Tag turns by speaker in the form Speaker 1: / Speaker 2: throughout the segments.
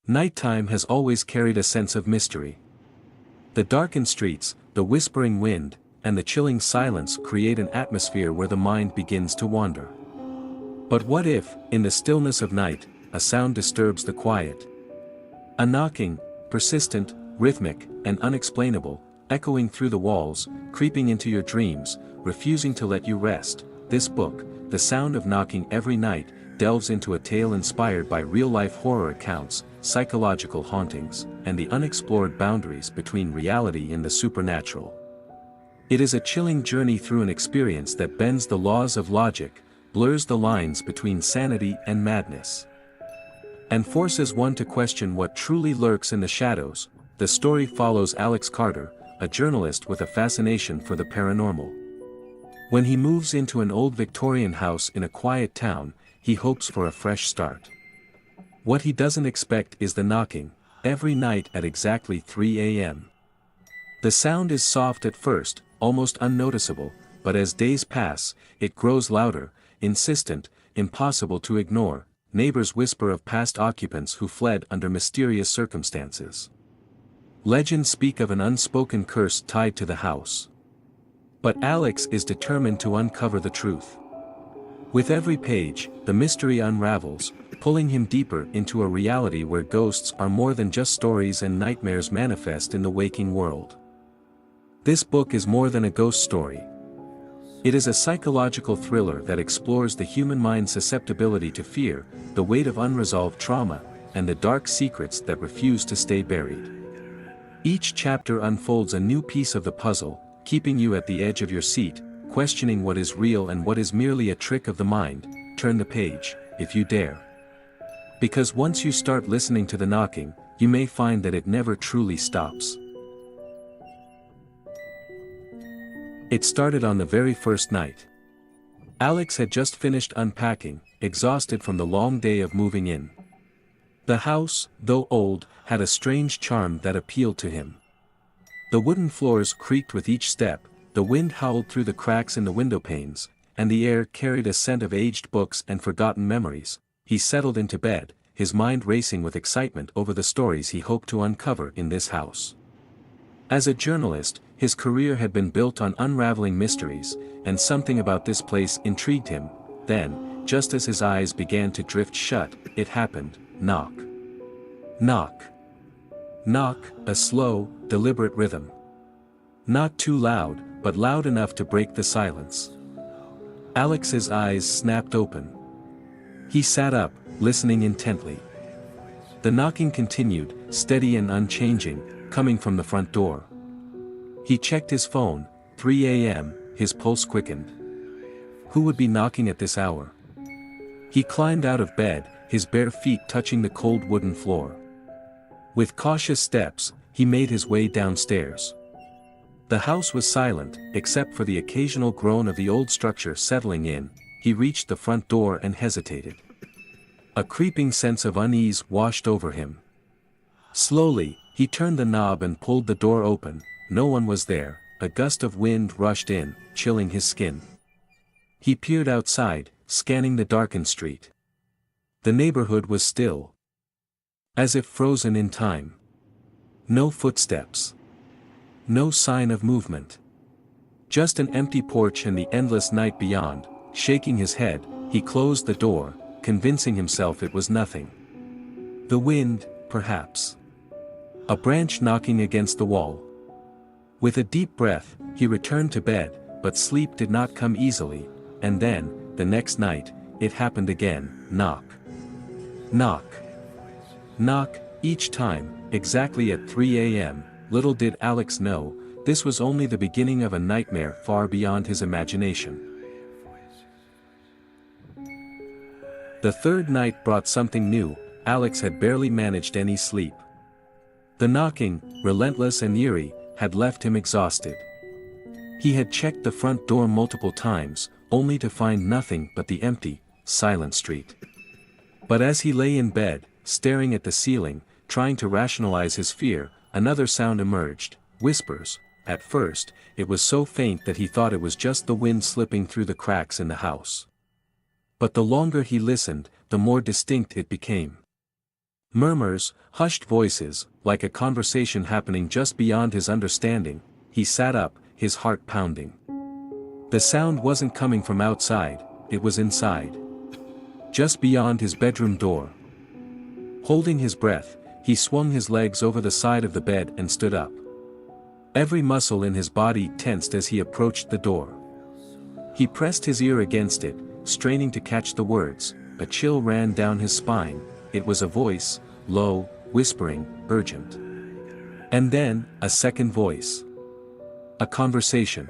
Speaker 1: Nighttime has always carried a sense of mystery. The darkened streets, the whispering wind, and the chilling silence create an atmosphere where the mind begins to wander. But what if, in the stillness of night, a sound disturbs the quiet? A knocking, persistent, rhythmic, and unexplainable, echoing through the walls, creeping into your dreams, refusing to let you rest. This book, The Sound of Knocking Every Night, delves into a tale inspired by real-life horror accounts, psychological hauntings, and the unexplored boundaries between reality and the supernatural. It is a chilling journey through an experience that bends the laws of logic, blurs the lines between sanity and madness, and forces one to question what truly lurks in the shadows. The story follows Alex Carter, a journalist with a fascination for the paranormal. When he moves into an old Victorian house in a quiet town, he hopes for a fresh start. What he doesn't expect is the knocking, every night at exactly 3 a.m. The sound is soft at first, almost unnoticeable, but as days pass, it grows louder, insistent, impossible to ignore. Neighbors whisper of past occupants who fled under mysterious circumstances. Legends speak of an unspoken curse tied to the house. But Alex is determined to uncover the truth. With every page, the mystery unravels, pulling him deeper into a reality where ghosts are more than just stories and nightmares manifest in the waking world. This book is more than a ghost story. It is a psychological thriller that explores the human mind's susceptibility to fear, the weight of unresolved trauma, and the dark secrets that refuse to stay buried. Each chapter unfolds a new piece of the puzzle, keeping you at the edge of your seat, questioning what is real and what is merely a trick of the mind. Turn the page, if you dare. Because once you start listening to the knocking, you may find that it never truly stops. It started on the very first night. Alex had just finished unpacking, exhausted from the long day of moving in. The house, though old, had a strange charm that appealed to him. The wooden floors creaked with each step, the wind howled through the cracks in the window panes, and the air carried a scent of aged books and forgotten memories. He settled into bed, his mind racing with excitement over the stories he hoped to uncover in this house. As a journalist, his career had been built on unraveling mysteries, and something about this place intrigued him. Then, just as his eyes began to drift shut, it happened. Knock. Knock. Knock, a slow, deliberate rhythm. Not too loud, but loud enough to break the silence. Alex's eyes snapped open. He sat up, listening intently. The knocking continued, steady and unchanging, coming from the front door. He checked his phone. 3 a.m., his pulse quickened. Who would be knocking at this hour? He climbed out of bed, his bare feet touching the cold wooden floor. With cautious steps, he made his way downstairs. The house was silent, except for the occasional groan of the old structure settling in. He reached the front door and hesitated. A creeping sense of unease washed over him. Slowly, he turned the knob and pulled the door open. No one was there. A gust of wind rushed in, chilling his skin. He peered outside, scanning the darkened street. The neighborhood was still, as if frozen in time. No footsteps. No sign of movement. Just an empty porch and the endless night beyond. Shaking his head, he closed the door, convincing himself it was nothing. The wind, perhaps. A branch knocking against the wall. With a deep breath, he returned to bed, but sleep did not come easily, and then, the next night, it happened again. Knock. Knock. Knock, each time, exactly at 3 a.m., little did Alex know, this was only the beginning of a nightmare far beyond his imagination. The third night brought something new. Alex had barely managed any sleep. The knocking, relentless and eerie, had left him exhausted. He had checked the front door multiple times, only to find nothing but the empty, silent street. But as he lay in bed, staring at the ceiling, trying to rationalize his fear, another sound emerged, whispers. At first, it was so faint that he thought it was just the wind slipping through the cracks in the house. But the longer he listened, the more distinct it became. Murmurs, hushed voices, like a conversation happening just beyond his understanding. He sat up, his heart pounding. The sound wasn't coming from outside, it was inside. Just beyond his bedroom door. Holding his breath, he swung his legs over the side of the bed and stood up. Every muscle in his body tensed as he approached the door. He pressed his ear against it, straining to catch the words. A chill ran down his spine. It was a voice, low, whispering, urgent. And then, a second voice. A conversation.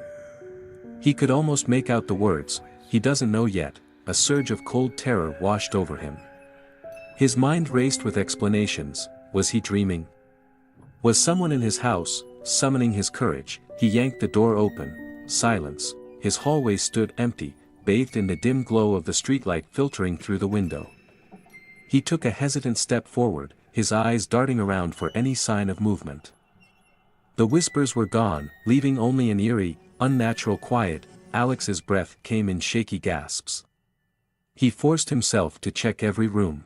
Speaker 1: He could almost make out the words, "He doesn't know yet." A surge of cold terror washed over him. His mind raced with explanations. Was he dreaming? Was someone in his house, summoning his courage? He yanked the door open. Silence. His hallway stood empty, bathed in the dim glow of the streetlight filtering through the window. He took a hesitant step forward, his eyes darting around for any sign of movement. The whispers were gone, leaving only an eerie, unnatural quiet. Alex's breath came in shaky gasps. He forced himself to check every room.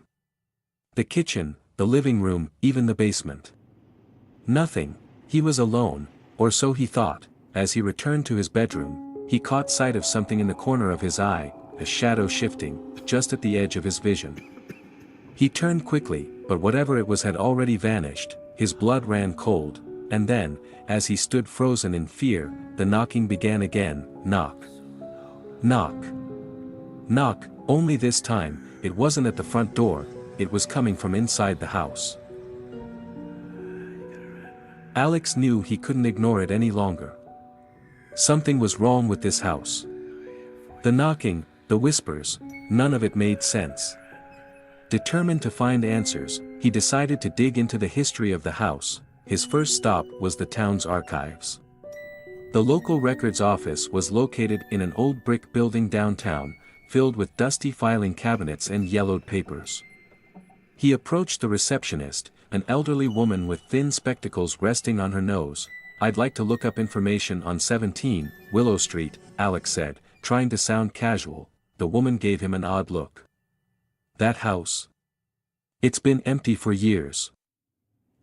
Speaker 1: The kitchen, the living room, even the basement. Nothing. He was alone, or so he thought. As he returned to his bedroom, he caught sight of something in the corner of his eye, a shadow shifting, just at the edge of his vision. He turned quickly, but whatever it was had already vanished. His blood ran cold, and then, as he stood frozen in fear, the knocking began again. Knock. Knock. Knock. Only this time, it wasn't at the front door, it was coming from inside the house. Alex knew he couldn't ignore it any longer. Something was wrong with this house. The knocking, the whispers, none of it made sense. Determined to find answers, he decided to dig into the history of the house. His first stop was the town's archives. The local records office was located in an old brick building downtown, filled with dusty filing cabinets and yellowed papers. He approached the receptionist, an elderly woman with thin spectacles resting on her nose. "I'd like to look up information on 17, Willow Street," Alex said, trying to sound casual. The woman gave him an odd look. "That house? It's been empty for years."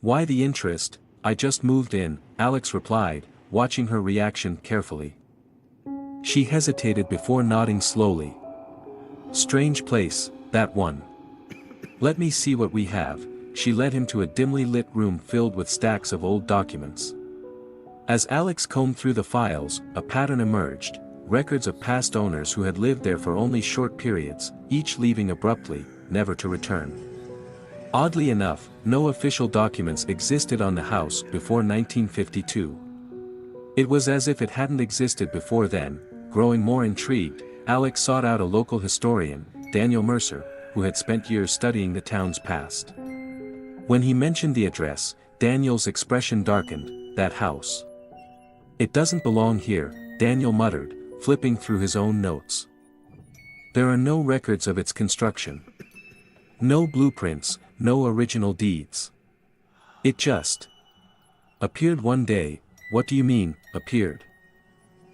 Speaker 1: "Why the interest? I just moved in," Alex replied, watching her reaction carefully. She hesitated before nodding slowly. "Strange place, that one. Let me see what we have." She led him to a dimly lit room filled with stacks of old documents. As Alex combed through the files, a pattern emerged, records of past owners who had lived there for only short periods, each leaving abruptly, never to return. Oddly enough, no official documents existed on the house before 1952. It was as if it hadn't existed before then. Growing more intrigued, Alex sought out a local historian, Daniel Mercer, who had spent years studying the town's past. When he mentioned the address, Daniel's expression darkened. "That house. It doesn't belong here," Daniel muttered, flipping through his own notes. "There are no records of its construction. No blueprints, no original deeds. It just appeared one day." "What do you mean, appeared?"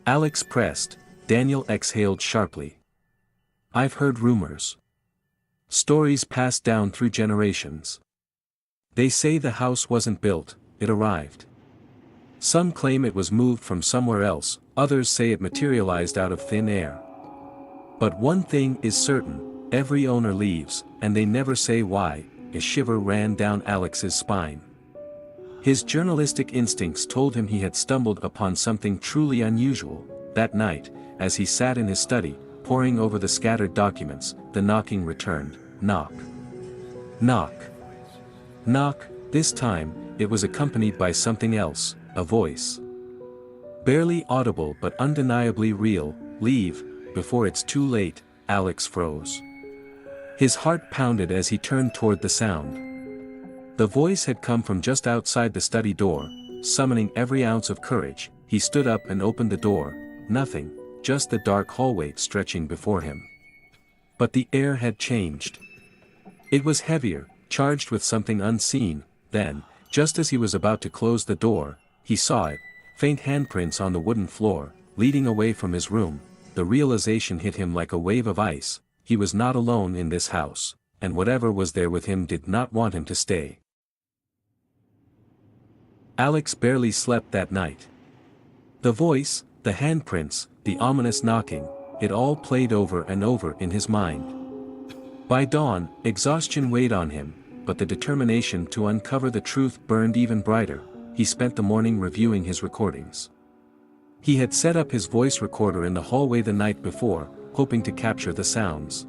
Speaker 1: Alex pressed. Daniel exhaled sharply. "I've heard rumors. Stories passed down through generations. They say the house wasn't built, it arrived. Some claim it was moved from somewhere else, others say it materialized out of thin air. But one thing is certain, every owner leaves, and they never say why." A shiver ran down Alex's spine. His journalistic instincts told him he had stumbled upon something truly unusual. That night, as he sat in his study, poring over the scattered documents, the knocking returned. Knock. Knock. Knock. This time, it was accompanied by something else, a voice. Barely audible but undeniably real. "Leave, before it's too late." Alex froze. His heart pounded as he turned toward the sound. The voice had come from just outside the study door, summoning every ounce of courage. He stood up and opened the door. Nothing, just the dark hallway stretching before him. But the air had changed. It was heavier, charged with something unseen. Then, just as he was about to close the door, he saw it, faint handprints on the wooden floor, leading away from his room. The realization hit him like a wave of ice. He was not alone in this house. and whatever was there with him did not want him to stay. Alex barely slept that night. The voice, the handprints, the ominous knocking, it all played over and over in his mind. By dawn, exhaustion weighed on him, but the determination to uncover the truth burned even brighter. He spent the morning reviewing his recordings. He had set up his voice recorder in the hallway the night before, hoping to capture the sounds.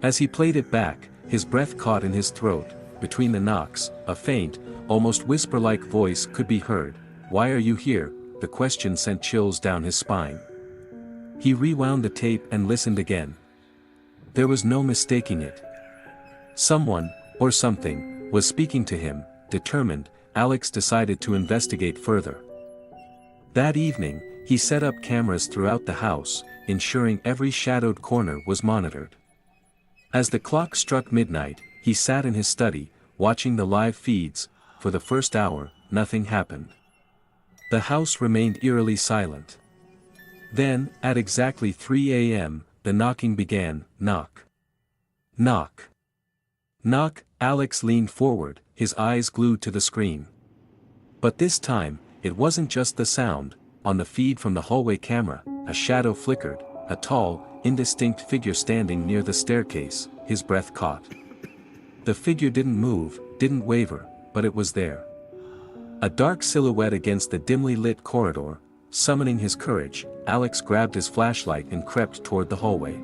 Speaker 1: As he played it back, his breath caught in his throat. Between the knocks, a faint, almost whisper-like voice could be heard. "Why are you here?" The question sent chills down his spine. He rewound the tape and listened again. There was no mistaking it. Someone, or something, was speaking to him. Determined, Alex decided to investigate further. That evening, he set up cameras throughout the house, ensuring every shadowed corner was monitored. As the clock struck midnight, he sat in his study, watching the live feeds. For the first hour, nothing happened. The house remained eerily silent. Then, at exactly 3 a.m., the knocking began. Knock. Knock. Knock. Alex leaned forward, his eyes glued to the screen. But this time, it wasn't just the sound. On the feed from the hallway camera, a shadow flickered, a tall, indistinct figure standing near the staircase. His breath caught. The figure didn't move, didn't waver, but it was there. A dark silhouette against the dimly lit corridor. Summoning his courage, Alex grabbed his flashlight and crept toward the hallway.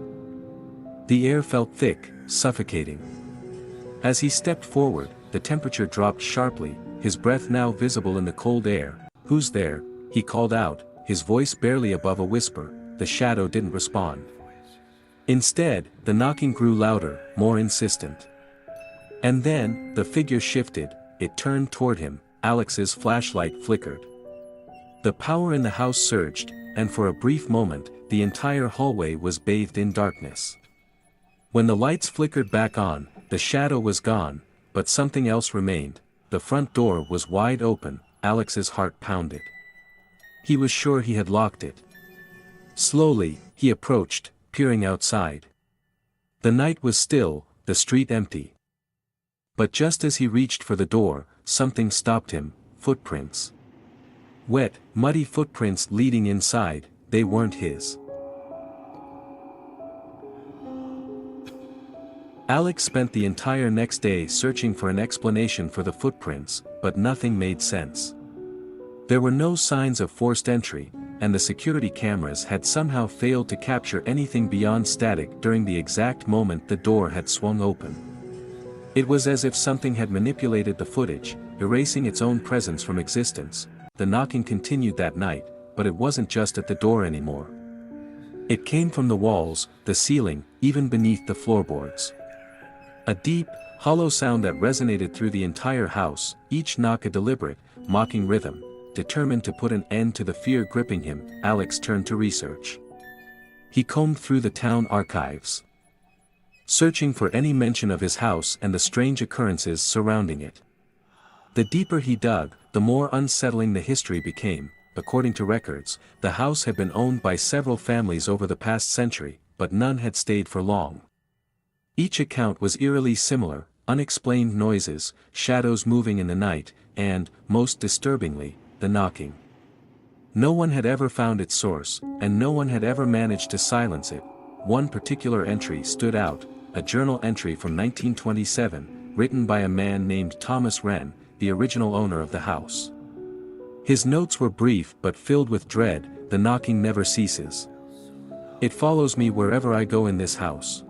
Speaker 1: The air felt thick, suffocating. As he stepped forward, the temperature dropped sharply, his breath now visible in the cold air. "Who's there?" he called out, his voice barely above a whisper. The shadow didn't respond. Instead, the knocking grew louder, more insistent. And then, the figure shifted, it turned toward him. Alex's flashlight flickered. The power in the house surged, and for a brief moment, the entire hallway was bathed in darkness. When the lights flickered back on, the shadow was gone, but something else remained. The front door was wide open. Alex's heart pounded. He was sure he had locked it. Slowly, he approached, peering outside. The night was still, the street empty. But just as he reached for the door, something stopped him. Footprints. Wet, muddy footprints leading inside. They weren't his. Alex spent the entire next day searching for an explanation for the footprints, but nothing made sense. There were no signs of forced entry, and the security cameras had somehow failed to capture anything beyond static during the exact moment the door had swung open. It was as if something had manipulated the footage, erasing its own presence from existence. The knocking continued that night, but it wasn't just at the door anymore. It came from the walls, the ceiling, even beneath the floorboards. A deep, hollow sound that resonated through the entire house, each knock a deliberate, mocking rhythm. Determined to put an end to the fear gripping him, Alex turned to research. He combed through the town archives, searching for any mention of his house and the strange occurrences surrounding it. The deeper he dug, the more unsettling the history became. According to records, the house had been owned by several families over the past century, but none had stayed for long. Each account was eerily similar: unexplained noises, shadows moving in the night, and, most disturbingly, the knocking. No one had ever found its source, and no one had ever managed to silence it. One particular entry stood out, a journal entry from 1927, written by a man named Thomas Wren, the original owner of the house. His notes were brief but filled with dread. "The knocking never ceases. It follows me wherever I go in this house.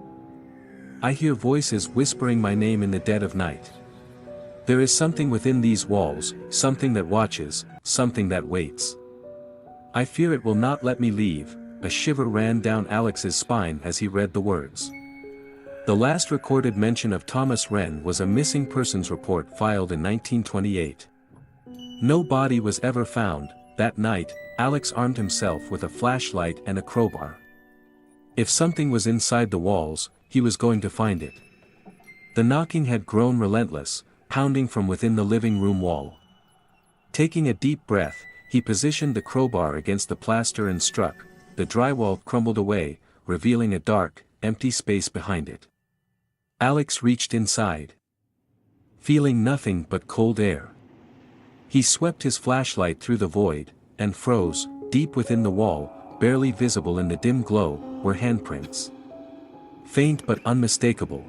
Speaker 1: I hear voices whispering my name in the dead of night. There is something within these walls, something that watches, something that waits. I fear it will not let me leave." A shiver ran down Alex's spine as he read the words. The last recorded mention of Thomas Wren was a missing persons report filed in 1928. No body was ever found. That night, Alex armed himself with a flashlight and a crowbar. If something was inside the walls, he was going to find it. The knocking had grown relentless, pounding from within the living room wall. Taking a deep breath, he positioned the crowbar against the plaster and struck. The drywall crumbled away, revealing a dark, empty space behind it. Alex reached inside, feeling nothing but cold air. He swept his flashlight through the void, and froze. Deep within the wall, barely visible in the dim glow, were handprints. Faint but unmistakable.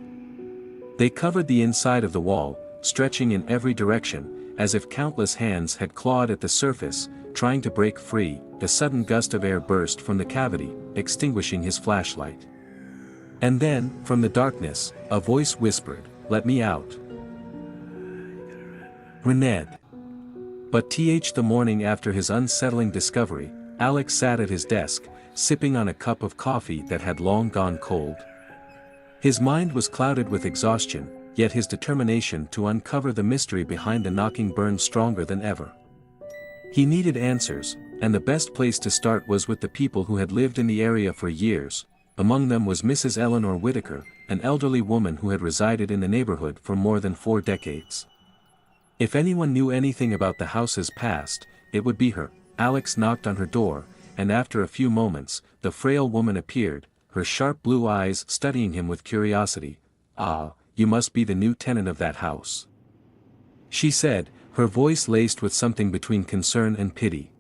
Speaker 1: They covered the inside of the wall, stretching in every direction, as if countless hands had clawed at the surface, trying to break free. A sudden gust of air burst from the cavity, extinguishing his flashlight. And then, from the darkness, a voice whispered, "Let me out." Rened. But the morning after his unsettling discovery, Alex sat at his desk, sipping on a cup of coffee that had long gone cold. His mind was clouded with exhaustion, yet his determination to uncover the mystery behind the knocking burned stronger than ever. He needed answers, and the best place to start was with the people who had lived in the area for years. Among them was Mrs. Eleanor Whitaker, an elderly woman who had resided in the neighborhood for more than 4 decades. If anyone knew anything about the house's past, it would be her. Alex knocked on her door, and after a few moments, the frail woman appeared, her sharp blue eyes studying him with curiosity. "Ah, you must be the new tenant of that house," she said, her voice laced with something between concern and pity.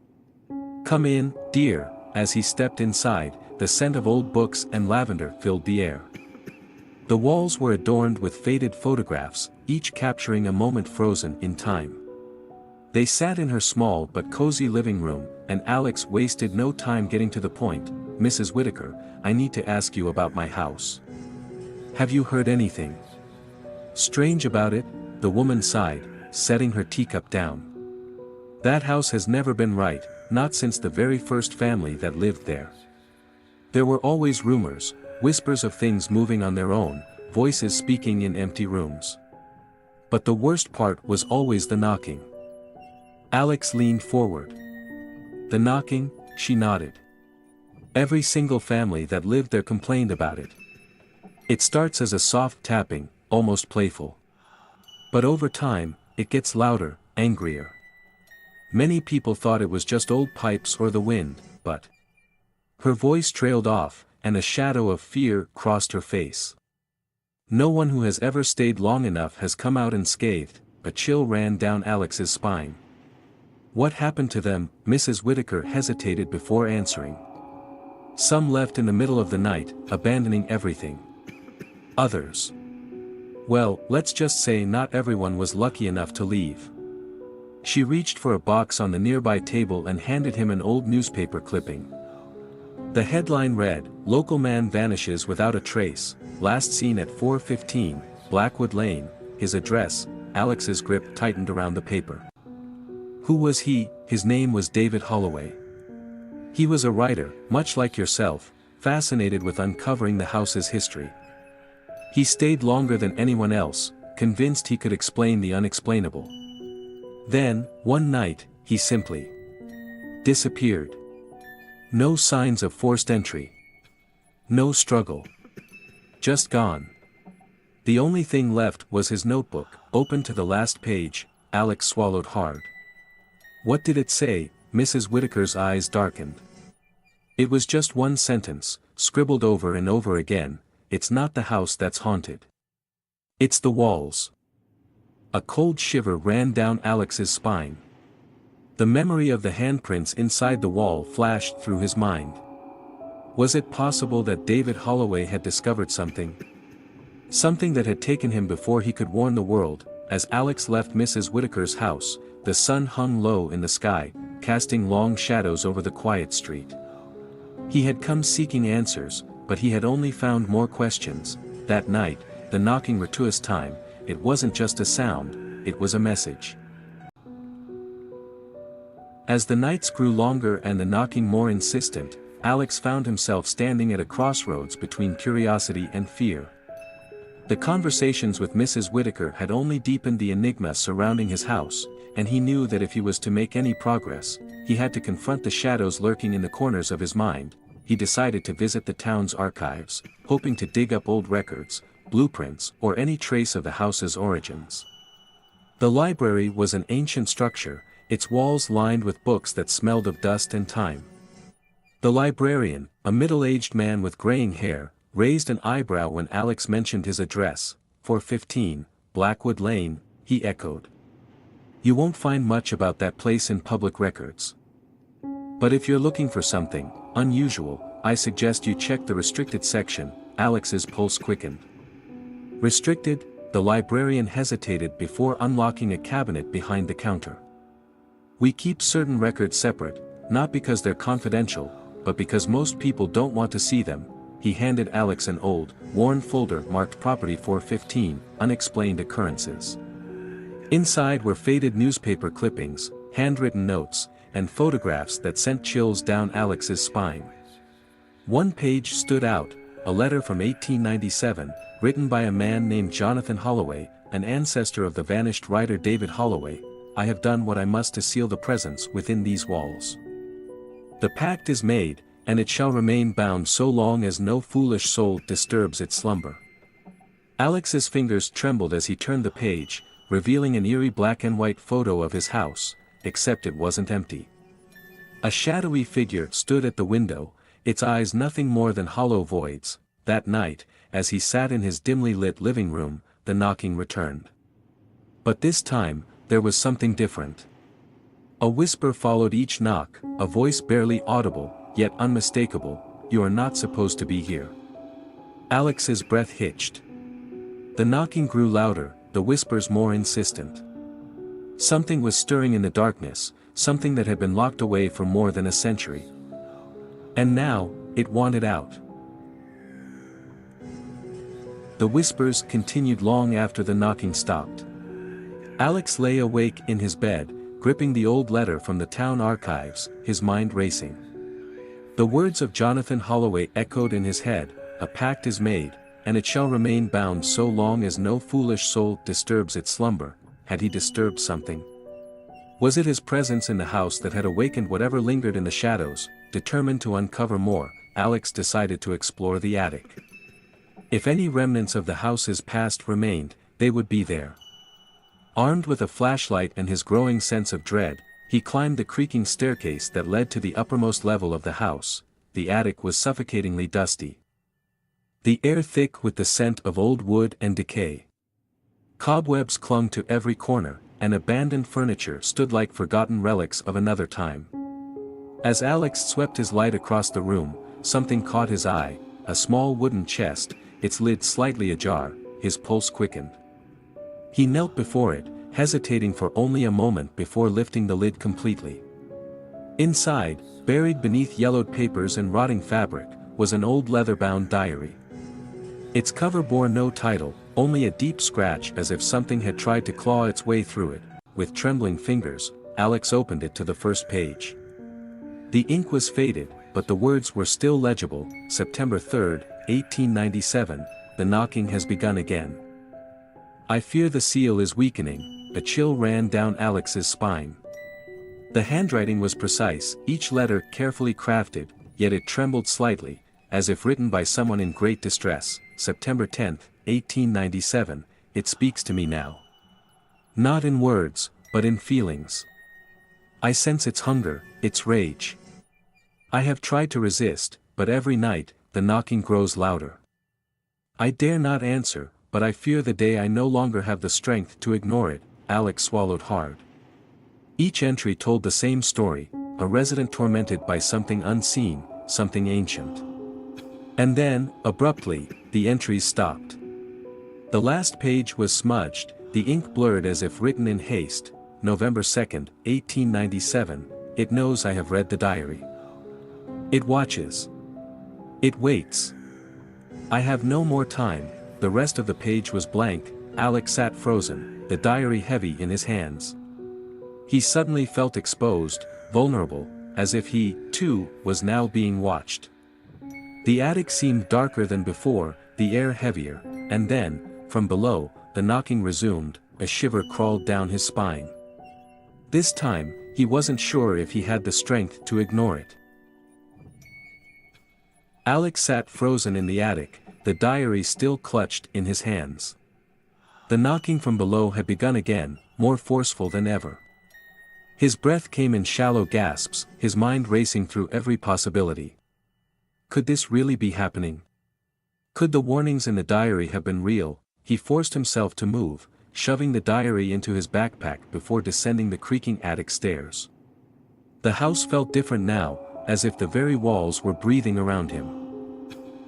Speaker 1: "Come in, dear." As he stepped inside, the scent of old books and lavender filled the air. The walls were adorned with faded photographs, each capturing a moment frozen in time. They sat in her small but cozy living room, and Alex wasted no time getting to the point. "Mrs. Whitaker, I need to ask you about my house. Have you heard anything strange about it?" The woman sighed, setting her teacup down. "That house has never been right, not since the very first family that lived there. There were always rumors, whispers of things moving on their own, voices speaking in empty rooms. But the worst part was always the knocking." Alex leaned forward. "The knocking?" she nodded. "Every single family that lived there complained about it. It starts as a soft tapping, almost playful. But over time, it gets louder, angrier. Many people thought it was just old pipes or the wind, but..." Her voice trailed off, and a shadow of fear crossed her face. "No one who has ever stayed long enough has come out unscathed." A chill ran down Alex's spine. "What happened to them?" Mrs. Whitaker hesitated before answering. "Some left in the middle of the night, abandoning everything. Others... well, let's just say not everyone was lucky enough to leave." She reached for a box on the nearby table and handed him an old newspaper clipping. The headline read, "Local man vanishes without a trace, last seen at 4:15, Blackwood Lane." His address. Alex's grip tightened around the paper. Who was he? His name was David Holloway. He was a writer, much like yourself, fascinated with uncovering the house's history. He stayed longer than anyone else, convinced he could explain the unexplainable. Then, one night, he simply disappeared. No signs of forced entry. No struggle. Just gone. The only thing left was his notebook, open to the last page. Alex swallowed hard. What did it say? Mrs. Whitaker's eyes darkened. It was just one sentence, scribbled over and over again. "It's not the house that's haunted. It's the walls." A cold shiver ran down Alex's spine. The memory of the handprints inside the wall flashed through his mind. Was it possible that David Holloway had discovered something? Something that had taken him before he could warn the world. As Alex left Mrs. Whitaker's house, the sun hung low in the sky, casting long shadows over the quiet street. He had come seeking answers, but he had only found more questions. That night, the knocking returned to his time. It wasn't just a sound, it was a message. As the nights grew longer and the knocking more insistent, Alex found himself standing at a crossroads between curiosity and fear. The conversations with Mrs. Whitaker had only deepened the enigma surrounding his house, and he knew that if he was to make any progress, he had to confront the shadows lurking in the corners of his mind. He decided to visit the town's archives, hoping to dig up old records, blueprints, or any trace of the house's origins. The library was an ancient structure, its walls lined with books that smelled of dust and time. The librarian, a middle-aged man with graying hair, raised an eyebrow when Alex mentioned his address. 415, Blackwood Lane, he echoed. You won't find much about that place in public records. But if you're looking for something unusual, I suggest you check the restricted section. Alex's pulse quickened. Restricted? The librarian hesitated before unlocking a cabinet behind the counter. We keep certain records separate, not because they're confidential, but because most people don't want to see them. He handed Alex an old, worn folder marked Property 415, Unexplained Occurrences. Inside were faded newspaper clippings, handwritten notes, and photographs that sent chills down Alex's spine. One page stood out, a letter from 1897, written by a man named Jonathan Holloway, an ancestor of the vanished writer David Holloway. I have done what I must to seal the presence within these walls. The pact is made, and it shall remain bound so long as no foolish soul disturbs its slumber. Alex's fingers trembled as he turned the page, revealing an eerie black and white photo of his house, except it wasn't empty. A shadowy figure stood at the window, its eyes nothing more than hollow voids. That night, as he sat in his dimly lit living room, the knocking returned. But this time, there was something different. A whisper followed each knock, a voice barely audible, yet unmistakable. You are not supposed to be here. Alex's breath hitched. The knocking grew louder, the whispers more insistent. Something was stirring in the darkness, something that had been locked away for more than a century. And now, it wanted out. The whispers continued long after the knocking stopped. Alex lay awake in his bed, gripping the old letter from the town archives, his mind racing. The words of Jonathan Holloway echoed in his head, a pact is made, and it shall remain bound so long as no foolish soul disturbs its slumber. Had he disturbed something? Was it his presence in the house that had awakened whatever lingered in the shadows? Determined to uncover more, Alex decided to explore the attic. If any remnants of the house's past remained, they would be there. Armed with a flashlight and his growing sense of dread, he climbed the creaking staircase that led to the uppermost level of the house. The attic was suffocatingly dusty. The air thick with the scent of old wood and decay. Cobwebs clung to every corner, and abandoned furniture stood like forgotten relics of another time. As Alex swept his light across the room, something caught his eye, a small wooden chest, its lid slightly ajar. His pulse quickened. He knelt before it, hesitating for only a moment before lifting the lid completely. Inside, buried beneath yellowed papers and rotting fabric, was an old leather-bound diary. Its cover bore no title, only a deep scratch as if something had tried to claw its way through it. With trembling fingers, Alex opened it to the first page. The ink was faded, but the words were still legible. September 3, 1897, the knocking has begun again. I fear the seal is weakening. A chill ran down Alex's spine. The handwriting was precise, each letter carefully crafted, yet it trembled slightly, as if written by someone in great distress. September 10, 1897, it speaks to me now. Not in words, but in feelings. I sense its hunger, its rage. I have tried to resist, but every night, the knocking grows louder. I dare not answer, but I fear the day I no longer have the strength to ignore it. Alex swallowed hard. Each entry told the same story, a resident tormented by something unseen, something ancient. And then, abruptly, the entries stopped. The last page was smudged, the ink blurred as if written in haste. November 2, 1897, it knows I have read the diary. It watches. It waits. I have no more time. The rest of the page was blank. Alex sat frozen, the diary heavy in his hands. He suddenly felt exposed, vulnerable, as if he, too, was now being watched. The attic seemed darker than before, the air heavier, and then, from below, the knocking resumed. A shiver crawled down his spine. This time, he wasn't sure if he had the strength to ignore it. Alex sat frozen in the attic, the diary still clutched in his hands. The knocking from below had begun again, more forceful than ever. His breath came in shallow gasps, his mind racing through every possibility. Could this really be happening? Could the warnings in the diary have been real, he forced himself to move, shoving the diary into his backpack before descending the creaking attic stairs. The house felt different now, as if the very walls were breathing around him.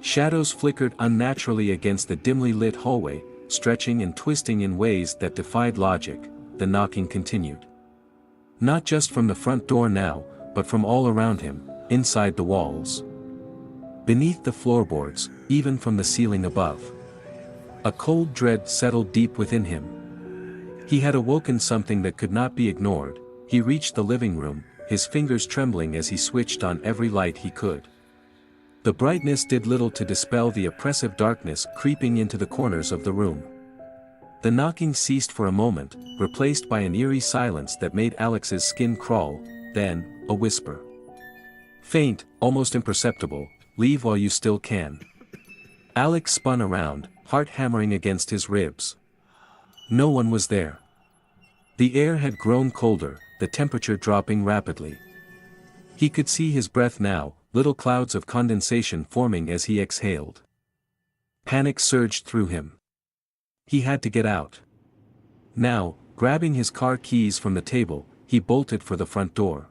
Speaker 1: Shadows flickered unnaturally against the dimly lit hallway, stretching and twisting in ways that defied logic. The knocking continued. Not just from the front door now, but from all around him, inside the walls. Beneath the floorboards, even from the ceiling above. A cold dread settled deep within him. He had awoken something that could not be ignored. He reached the living room, his fingers trembling as he switched on every light he could. The brightness did little to dispel the oppressive darkness creeping into the corners of the room. The knocking ceased for a moment, replaced by an eerie silence that made Alex's skin crawl, then, a whisper. Faint, almost imperceptible, leave while you still can. Alex spun around, heart hammering against his ribs. No one was there. The air had grown colder, the temperature dropping rapidly. He could see his breath now, little clouds of condensation forming as he exhaled. Panic surged through him. He had to get out. Now, grabbing his car keys from the table, he bolted for the front door.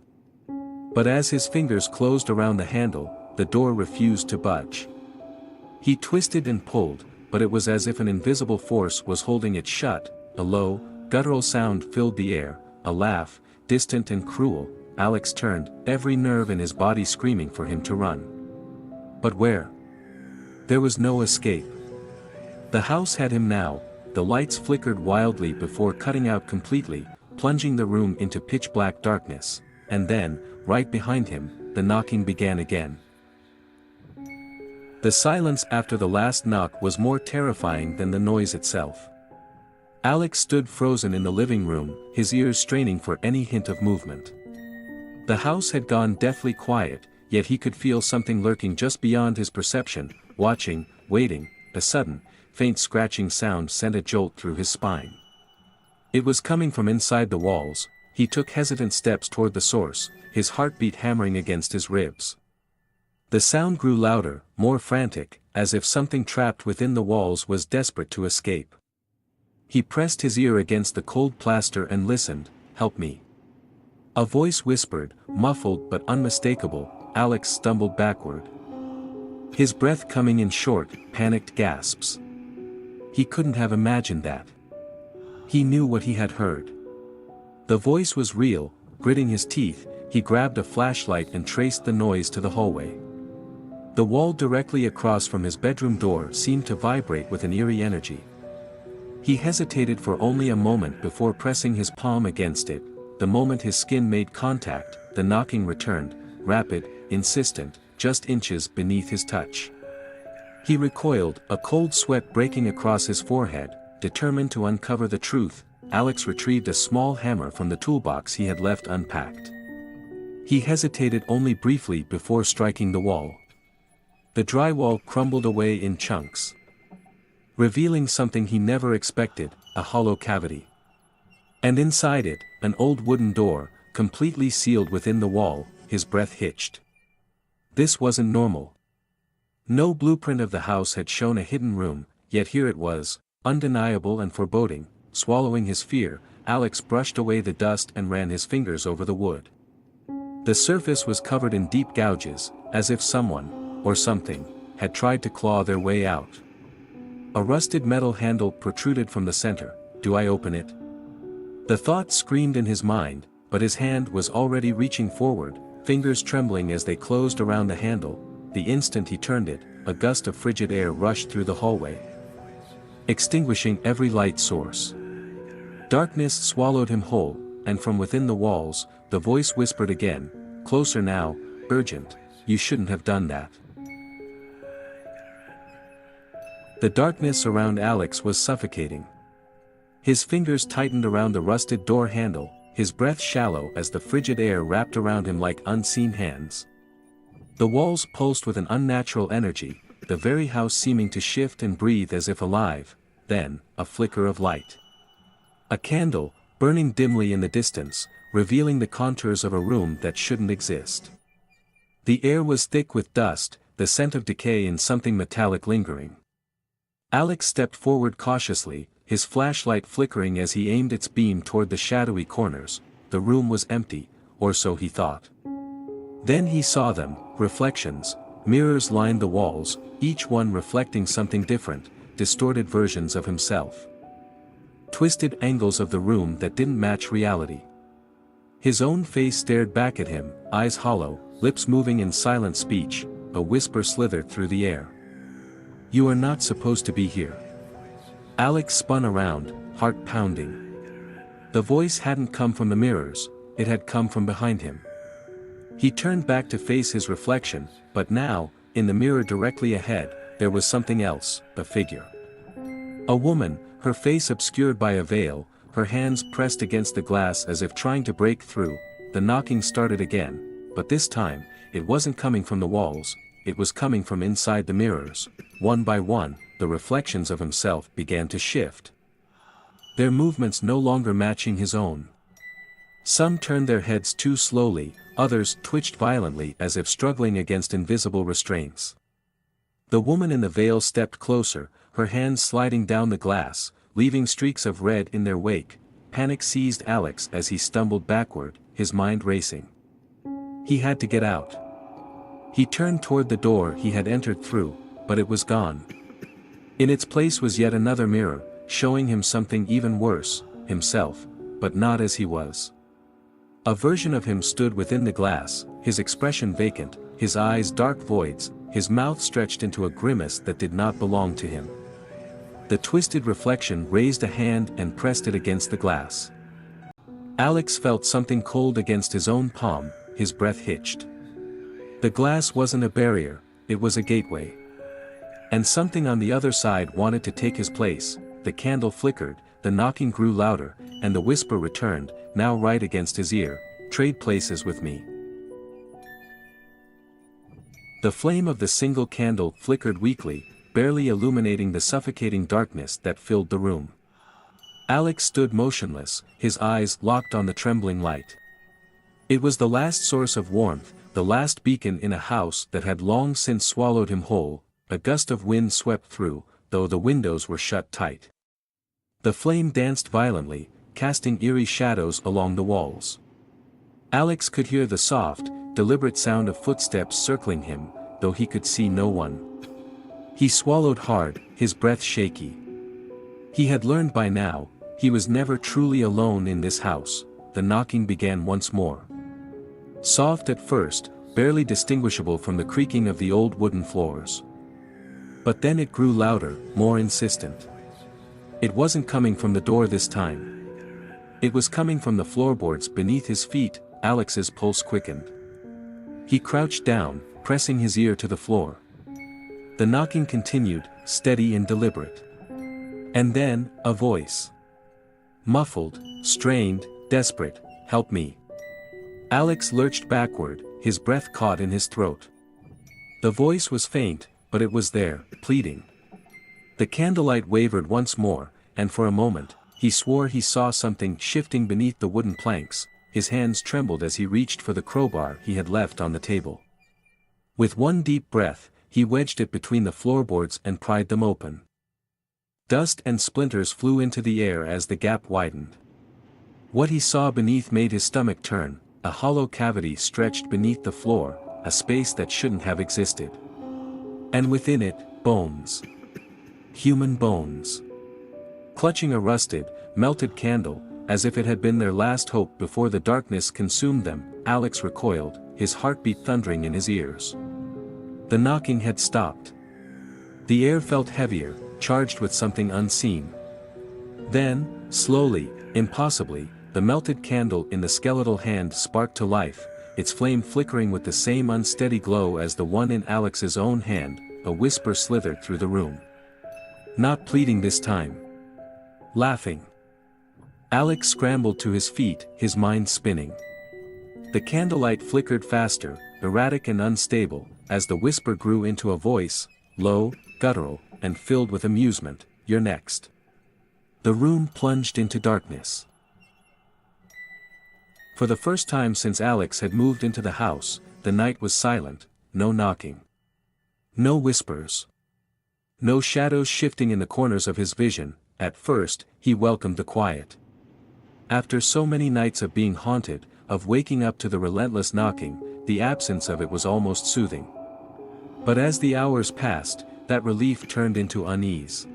Speaker 1: But as his fingers closed around the handle, the door refused to budge. He twisted and pulled, but it was as if an invisible force was holding it shut. A low, guttural sound filled the air, a laugh, distant and cruel. Alex turned, every nerve in his body screaming for him to run. But where? There was no escape. The house had him now. The lights flickered wildly before cutting out completely, plunging the room into pitch-black darkness. And then, right behind him, the knocking began again. The silence after the last knock was more terrifying than the noise itself. Alex stood frozen in the living room, his ears straining for any hint of movement. The house had gone deathly quiet, yet he could feel something lurking just beyond his perception, watching, waiting. A sudden, faint scratching sound sent a jolt through his spine. It was coming from inside the walls. He took hesitant steps toward the source, his heartbeat hammering against his ribs. The sound grew louder, more frantic, as if something trapped within the walls was desperate to escape. He pressed his ear against the cold plaster and listened. Help me. A voice whispered, muffled but unmistakable. Alex stumbled backward. His breath coming in short, panicked gasps. He couldn't have imagined that. He knew what he had heard. The voice was real. Gritting his teeth, he grabbed a flashlight and traced the noise to the hallway. The wall directly across from his bedroom door seemed to vibrate with an eerie energy. He hesitated for only a moment before pressing his palm against it. The moment his skin made contact, the knocking returned, rapid, insistent, just inches beneath his touch. He recoiled, a cold sweat breaking across his forehead. Determined to uncover the truth, Alex retrieved a small hammer from the toolbox he had left unpacked. He hesitated only briefly before striking the wall. The drywall crumbled away in chunks, revealing something he never expected, a hollow cavity. And inside it, an old wooden door, completely sealed within the wall. His breath hitched. This wasn't normal. No blueprint of the house had shown a hidden room, yet here it was, undeniable and foreboding. Swallowing his fear, Alex brushed away the dust and ran his fingers over the wood. The surface was covered in deep gouges, as if someone, or something, had tried to claw their way out. A rusted metal handle protruded from the center. Do I open it? The thought screamed in his mind, but his hand was already reaching forward, fingers trembling as they closed around the handle. The instant he turned it, a gust of frigid air rushed through the hallway, extinguishing every light source. Darkness swallowed him whole, and from within the walls, the voice whispered again, closer now, urgent, you shouldn't have done that. The darkness around Alex was suffocating. His fingers tightened around the rusted door handle, his breath shallow as the frigid air wrapped around him like unseen hands. The walls pulsed with an unnatural energy, the very house seeming to shift and breathe as if alive. Then, a flicker of light. A candle, burning dimly in the distance, revealing the contours of a room that shouldn't exist. The air was thick with dust, the scent of decay and something metallic lingering. Alex stepped forward cautiously, his flashlight flickering as he aimed its beam toward the shadowy corners. The room was empty, or so he thought. Then he saw them, reflections, mirrors lined the walls, each one reflecting something different, distorted versions of himself. Twisted angles of the room that didn't match reality. His own face stared back at him, eyes hollow, lips moving in silent speech, a whisper slithered through the air. "You are not supposed to be here." Alex spun around, heart pounding. The voice hadn't come from the mirrors, it had come from behind him. He turned back to face his reflection, but now, in the mirror directly ahead, there was something else, a figure. A woman, her face obscured by a veil, her hands pressed against the glass as if trying to break through. The knocking started again, but this time, it wasn't coming from the walls, it was coming from inside the mirrors. One by one, the reflections of himself began to shift. Their movements no longer matching his own. Some turned their heads too slowly, others twitched violently as if struggling against invisible restraints. The woman in the veil stepped closer, her hands sliding down the glass, leaving streaks of red in their wake. Panic seized Alex as he stumbled backward, his mind racing. He had to get out. He turned toward the door he had entered through, but it was gone. In its place was yet another mirror, showing him something even worse, himself, but not as he was. A version of him stood within the glass, his expression vacant, his eyes dark voids, his mouth stretched into a grimace that did not belong to him. The twisted reflection raised a hand and pressed it against the glass. Alex felt something cold against his own palm, his breath hitched. The glass wasn't a barrier, it was a gateway. And something on the other side wanted to take his place. The candle flickered, the knocking grew louder, and the whisper returned, now right against his ear, "Trade places with me." The flame of the single candle flickered weakly, barely illuminating the suffocating darkness that filled the room. Alex stood motionless, his eyes locked on the trembling light. It was the last source of warmth, the last beacon in a house that had long since swallowed him whole. A gust of wind swept through, though the windows were shut tight. The flame danced violently, casting eerie shadows along the walls. Alex could hear the soft, deliberate sound of footsteps circling him, though he could see no one. He swallowed hard, his breath shaky. He had learned by now, he was never truly alone in this house. The knocking began once more. Soft at first, barely distinguishable from the creaking of the old wooden floors. But then it grew louder, more insistent. It wasn't coming from the door this time. It was coming from the floorboards beneath his feet. Alex's pulse quickened. He crouched down, pressing his ear to the floor. The knocking continued, steady and deliberate. And then, a voice. Muffled, strained, desperate, "Help me." Alex lurched backward, his breath caught in his throat. The voice was faint, but it was there, pleading. The candlelight wavered once more, and for a moment, he swore he saw something shifting beneath the wooden planks. His hands trembled as he reached for the crowbar he had left on the table. With one deep breath, he wedged it between the floorboards and pried them open. Dust and splinters flew into the air as the gap widened. What he saw beneath made his stomach turn. A hollow cavity stretched beneath the floor, a space that shouldn't have existed. And within it, bones. Human bones. Clutching a rusted, melted candle, as if it had been their last hope before the darkness consumed them, Alex recoiled, his heartbeat thundering in his ears. The knocking had stopped. The air felt heavier, charged with something unseen. Then, slowly, impossibly, the melted candle in the skeletal hand sparked to life, its flame flickering with the same unsteady glow as the one in Alex's own hand. A whisper slithered through the room. Not pleading this time. Laughing. Alex scrambled to his feet, his mind spinning. The candlelight flickered faster, erratic and unstable, as the whisper grew into a voice, low, guttural, and filled with amusement. "You're next." The room plunged into darkness. For the first time since Alex had moved into the house, the night was silent, no knocking. No whispers. No shadows shifting in the corners of his vision. At first, he welcomed the quiet. After so many nights of being haunted, of waking up to the relentless knocking, the absence of it was almost soothing. But as the hours passed, that relief turned into unease.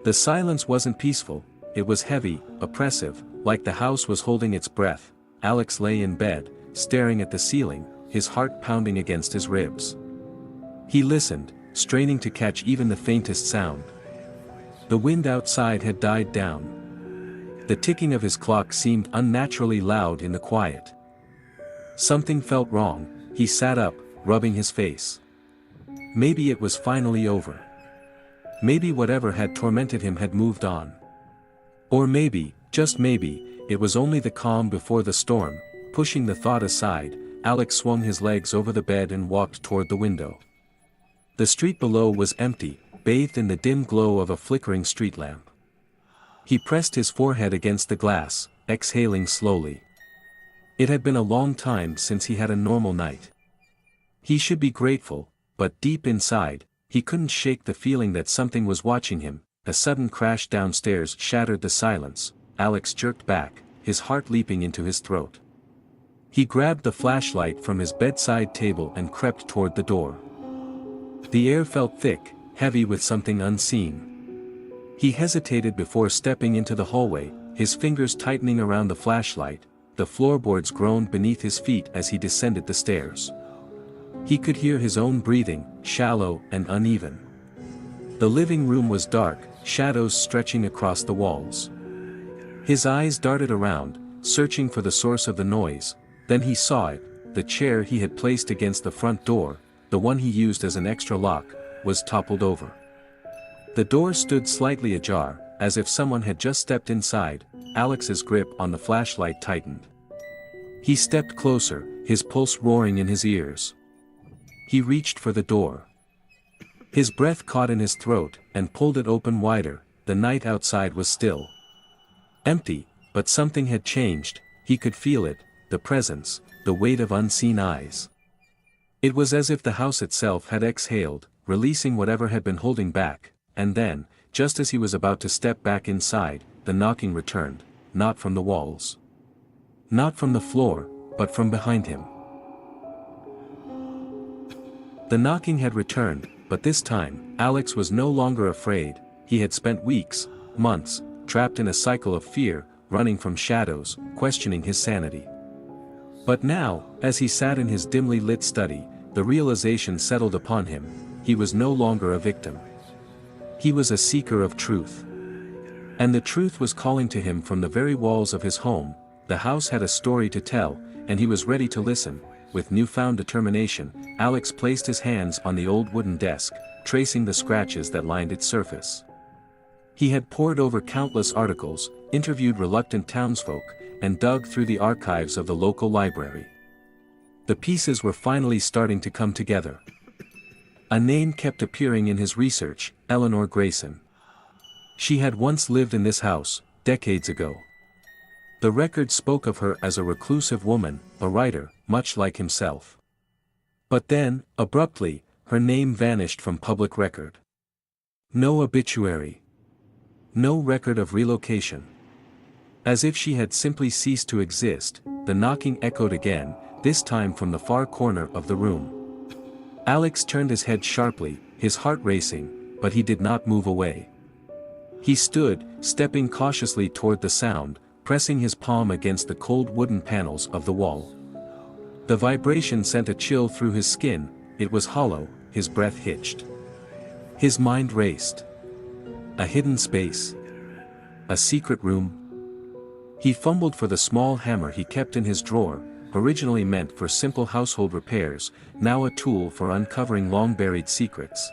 Speaker 1: The silence wasn't peaceful, it was heavy, oppressive, like the house was holding its breath. Alex lay in bed, staring at the ceiling, his heart pounding against his ribs. He listened, straining to catch even the faintest sound. The wind outside had died down. The ticking of his clock seemed unnaturally loud in the quiet. Something felt wrong. He sat up, rubbing his face. Maybe it was finally over. Maybe whatever had tormented him had moved on. Or maybe, just maybe, it was only the calm before the storm. Pushing the thought aside, Alex swung his legs over the bed and walked toward the window. The street below was empty, bathed in the dim glow of a flickering street lamp. He pressed his forehead against the glass, exhaling slowly. It had been a long time since he had a normal night. He should be grateful, but deep inside, he couldn't shake the feeling that something was watching him. A sudden crash downstairs shattered the silence. Alex jerked back, his heart leaping into his throat. He grabbed the flashlight from his bedside table and crept toward the door. The air felt thick, heavy with something unseen. He hesitated before stepping into the hallway, his fingers tightening around the flashlight. The floorboards groaned beneath his feet as he descended the stairs. He could hear his own breathing, shallow and uneven. The living room was dark, shadows stretching across the walls. His eyes darted around, searching for the source of the noise. Then he saw it. The chair he had placed against the front door, the one he used as an extra lock, was toppled over. The door stood slightly ajar, as if someone had just stepped inside. Alex's grip on the flashlight tightened. He stepped closer, his pulse roaring in his ears. He reached for the door. His breath caught in his throat, and pulled it open wider. The night outside was still. Empty, but something had changed. He could feel it, the presence, the weight of unseen eyes. It was as if the house itself had exhaled, releasing whatever had been holding back, and then, just as he was about to step back inside, the knocking returned, not from the walls. Not from the floor, but from behind him. The knocking had returned, but this time, Alex was no longer afraid. He had spent weeks, months, trapped in a cycle of fear, running from shadows, questioning his sanity. But now, as he sat in his dimly lit study, the realization settled upon him: he was no longer a victim. He was a seeker of truth. And the truth was calling to him from the very walls of his home. The house had a story to tell, and he was ready to listen. With newfound determination, Alex placed his hands on the old wooden desk, tracing the scratches that lined its surface. He had pored over countless articles, interviewed reluctant townsfolk, and dug through the archives of the local library. The pieces were finally starting to come together. A name kept appearing in his research: Eleanor Grayson. She had once lived in this house, decades ago. The record spoke of her as a reclusive woman, a writer, much like himself. But then, abruptly, her name vanished from public record. No obituary. No record of relocation. As if she had simply ceased to exist, the knocking echoed again, this time from the far corner of the room. Alex turned his head sharply, his heart racing, but he did not move away. He stood, stepping cautiously toward the sound, pressing his palm against the cold wooden panels of the wall. The vibration sent a chill through his skin. It was hollow, his breath hitched. His mind raced. A hidden space. A secret room. He fumbled for the small hammer he kept in his drawer, originally meant for simple household repairs, now a tool for uncovering long-buried secrets.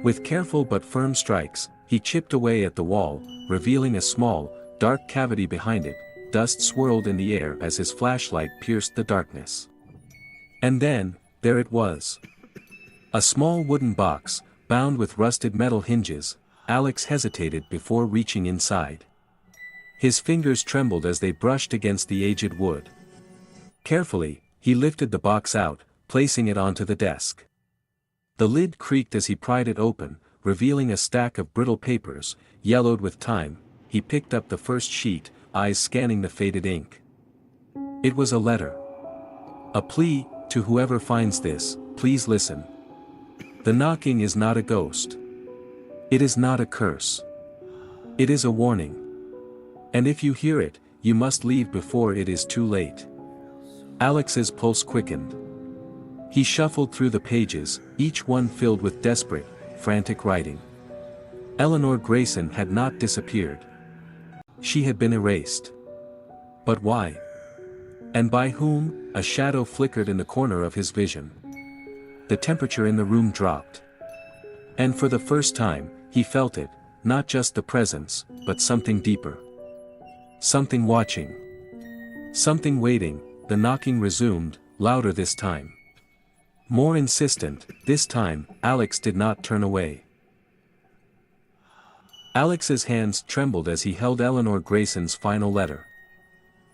Speaker 1: With careful but firm strikes, he chipped away at the wall, revealing a small, dark cavity behind it. Dust swirled in the air as his flashlight pierced the darkness. And then, there it was. A small wooden box, bound with rusted metal hinges. Alex hesitated before reaching inside. His fingers trembled as they brushed against the aged wood. Carefully, he lifted the box out, placing it onto the desk. The lid creaked as he pried it open, revealing a stack of brittle papers, yellowed with time. He picked up the first sheet, eyes scanning the faded ink. It was a letter. A plea: to whoever finds this, please listen. The knocking is not a ghost. It is not a curse. It is a warning. And if you hear it, you must leave before it is too late. Alex's pulse quickened. He shuffled through the pages, each one filled with desperate, frantic writing. Eleanor Grayson had not disappeared. She had been erased. But why? And by whom? A shadow flickered in the corner of his vision. The temperature in the room dropped. And for the first time, he felt it, not just the presence, but something deeper. Something watching. Something waiting. The knocking resumed, louder this time. More insistent. This time, Alex did not turn away. Alex's hands trembled as he held Eleanor Grayson's final letter.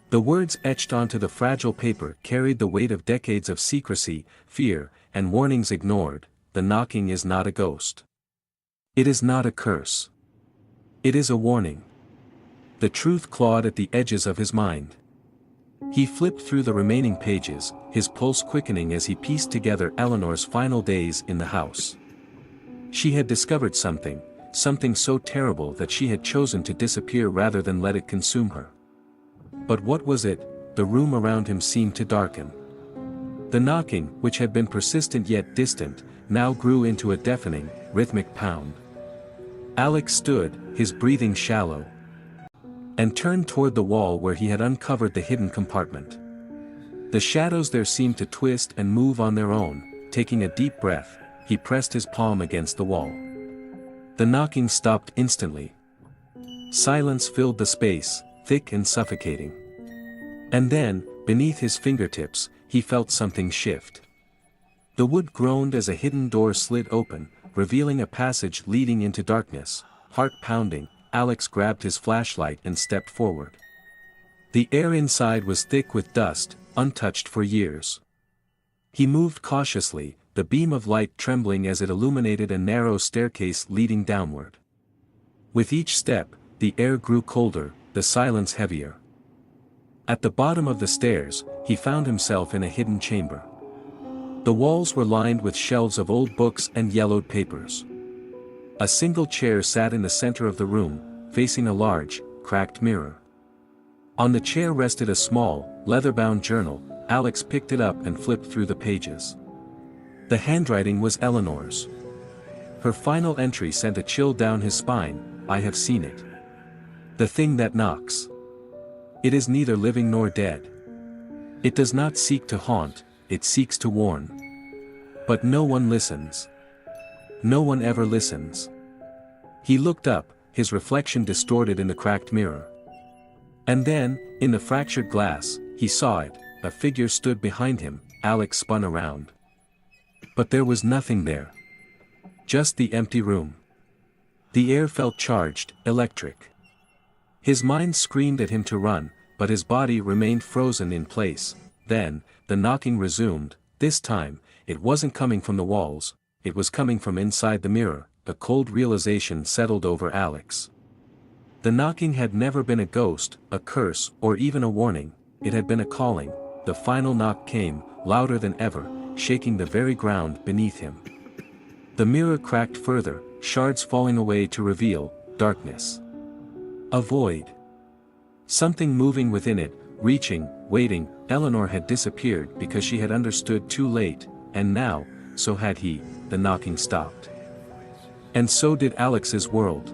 Speaker 1: The words etched onto the fragile paper carried the weight of decades of secrecy, fear, and warnings ignored. The knocking is not a ghost. It is not a curse. It is a warning. The truth clawed at the edges of his mind. He flipped through the remaining pages, his pulse quickening as he pieced together Eleanor's final days in the house. She had discovered something so terrible that she had chosen to disappear rather than let it consume her. But what was it? The room around him seemed to darken. The knocking, which had been persistent yet distant, now grew into a deafening, rhythmic pound. Alex stood, his breathing shallow, and turned toward the wall where he had uncovered the hidden compartment. The shadows there seemed to twist and move on their own. Taking a deep breath, he pressed his palm against the wall. The knocking stopped instantly. Silence filled the space, thick and suffocating. And then, beneath his fingertips, he felt something shift. The wood groaned as a hidden door slid open, revealing a passage leading into darkness. Heart pounding, Alex grabbed his flashlight and stepped forward. The air inside was thick with dust, untouched for years. He moved cautiously, the beam of light trembling as it illuminated a narrow staircase leading downward. With each step, the air grew colder, the silence heavier. At the bottom of the stairs, he found himself in a hidden chamber. The walls were lined with shelves of old books and yellowed papers. A single chair sat in the center of the room, facing a large, cracked mirror. On the chair rested a small, leather-bound journal. Alex picked it up and flipped through the pages. The handwriting was Eleanor's. Her final entry sent a chill down his spine. I have seen it. The thing that knocks. It is neither living nor dead. It does not seek to haunt, it seeks to warn. But no one listens. No one ever listens. He looked up, his reflection distorted in the cracked mirror. And then, in the fractured glass, he saw it. A figure stood behind him. Alex spun around. But there was nothing there. Just the empty room. The air felt charged, electric. His mind screamed at him to run, but his body remained frozen in place. Then, the knocking resumed. This time, it wasn't coming from the walls, it was coming from inside the mirror. A cold realization settled over Alex. The knocking had never been a ghost, a curse, or even a warning. It had been a calling. The final knock came, louder than ever, shaking the very ground beneath him. The mirror cracked further, shards falling away to reveal darkness. A void. Something moving within it, reaching, waiting. Eleanor had disappeared because she had understood too late, and now, so had he. The knocking stopped. And so did Alex's world.